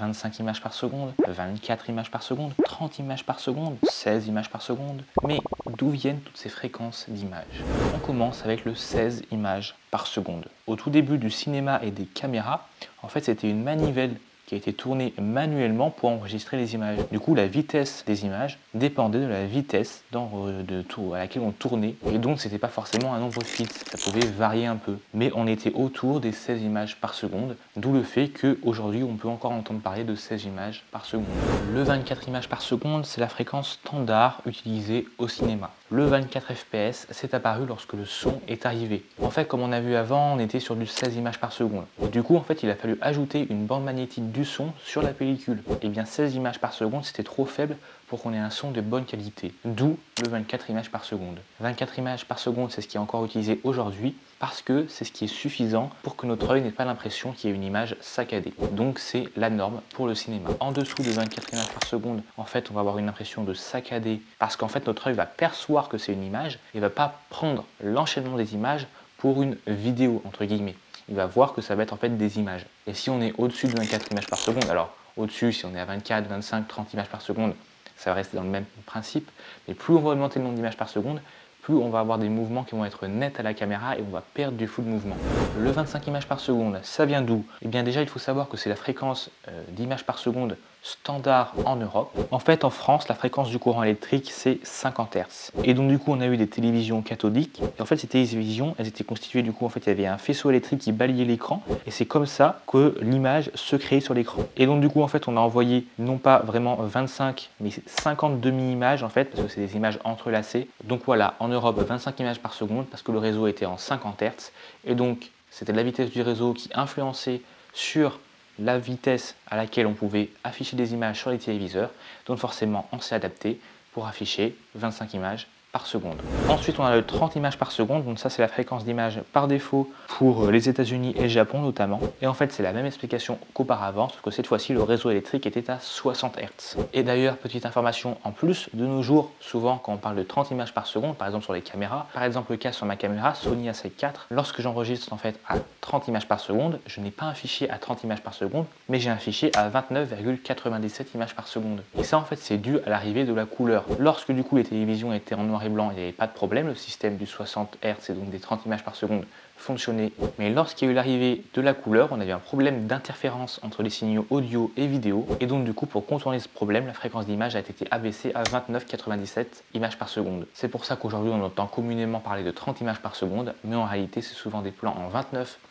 25 images par seconde, 24 images par seconde, 30 images par seconde, 16 images par seconde. Mais d'où viennent toutes ces fréquences d'images? On commence avec le 16 images par seconde. Au tout début du cinéma et des caméras, en fait, c'était une manivelle qui a été tournée manuellement pour enregistrer les images. Du coup, la vitesse des images dépendait de la vitesse à laquelle on tournait. Et donc, ce n'était pas forcément un nombre fixe, ça pouvait varier un peu. Mais on était autour des 16 images par seconde, d'où le fait qu'aujourd'hui, on peut encore entendre parler de 16 images par seconde. Le 24 images par seconde, c'est la fréquence standard utilisée au cinéma. Le 24 fps, c'est apparu lorsque le son est arrivé. En fait, comme on a vu avant, on était sur du 16 images par seconde. Et du coup, en fait, il a fallu ajouter une bande magnétique du son sur la pellicule. Et bien 16 images par seconde, c'était trop faible pour qu'on ait un son de bonne qualité. D'où le 24 images par seconde. 24 images par seconde, c'est ce qui est encore utilisé aujourd'hui parce que c'est ce qui est suffisant pour que notre œil n'ait pas l'impression qu'il y ait une image saccadée. Donc c'est la norme pour le cinéma. En dessous de 24 images par seconde, en fait, on va avoir une impression de saccadé parce qu'en fait, notre œil va percevoir que c'est une image et va pas prendre l'enchaînement des images pour une vidéo, entre guillemets. Il va voir que ça va être en fait des images. Et si on est au-dessus de 24 images par seconde, alors au-dessus, si on est à 24, 25, 30 images par seconde, ça va rester dans le même principe. Mais plus on va augmenter le nombre d'images par seconde, plus on va avoir des mouvements qui vont être nets à la caméra et on va perdre du flou de mouvement. Le 25 images par seconde, ça vient d'où? Eh bien déjà, il faut savoir que c'est la fréquence d'images par seconde standard en Europe. En fait, en France, la fréquence du courant électrique, c'est 50 Hz. Et donc du coup, on a eu des télévisions cathodiques. Et en fait, ces télévisions, elles étaient constituées du coup, en fait, il y avait un faisceau électrique qui balayait l'écran. Et c'est comme ça que l'image se créait sur l'écran. Et donc du coup, en fait, on a envoyé non pas vraiment 25, mais 50 demi-images en fait, parce que c'est des images entrelacées. Donc voilà, en Europe, 25 images par seconde, parce que le réseau était en 50 Hz. Et donc, c'était la vitesse du réseau qui influençait sur la vitesse à laquelle on pouvait afficher des images sur les téléviseurs. Donc forcément, on s'est adapté pour afficher 25 images par seconde. Ensuite, on a le 30 images par seconde. Donc ça, c'est la fréquence d'image par défaut pour les États-Unis et le Japon notamment. Et en fait, c'est la même explication qu'auparavant, sauf que cette fois-ci, le réseau électrique était à 60 Hz. Et d'ailleurs, petite information en plus, de nos jours, souvent quand on parle de 30 images par seconde, par exemple sur les caméras, par exemple le cas sur ma caméra Sony A7 IV, lorsque j'enregistre en fait à 30 images par seconde, je n'ai pas un fichier à 30 images par seconde, mais j'ai un fichier à 29,97 images par seconde. Et ça, en fait, c'est dû à l'arrivée de la couleur. Lorsque du coup les télévisions étaient en noir et blanc, il n'y avait pas de problème, le système du 60 Hz et donc des 30 images par seconde fonctionnait. Mais lorsqu'il y a eu l'arrivée de la couleur, on avait un problème d'interférence entre les signaux audio et vidéo. Et donc du coup, pour contourner ce problème, la fréquence d'image a été abaissée à 29,97 images par seconde. C'est pour ça qu'aujourd'hui, on entend communément parler de 30 images par seconde, mais en réalité, c'est souvent des plans en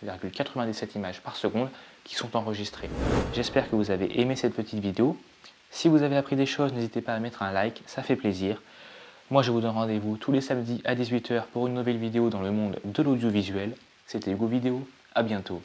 29,97 images par seconde qui sont enregistrés. J'espère que vous avez aimé cette petite vidéo. Si vous avez appris des choses, n'hésitez pas à mettre un like, ça fait plaisir. Moi, je vous donne rendez-vous tous les samedis à 18 h pour une nouvelle vidéo dans le monde de l'audiovisuel. C'était Hugo Vidéo, à bientôt.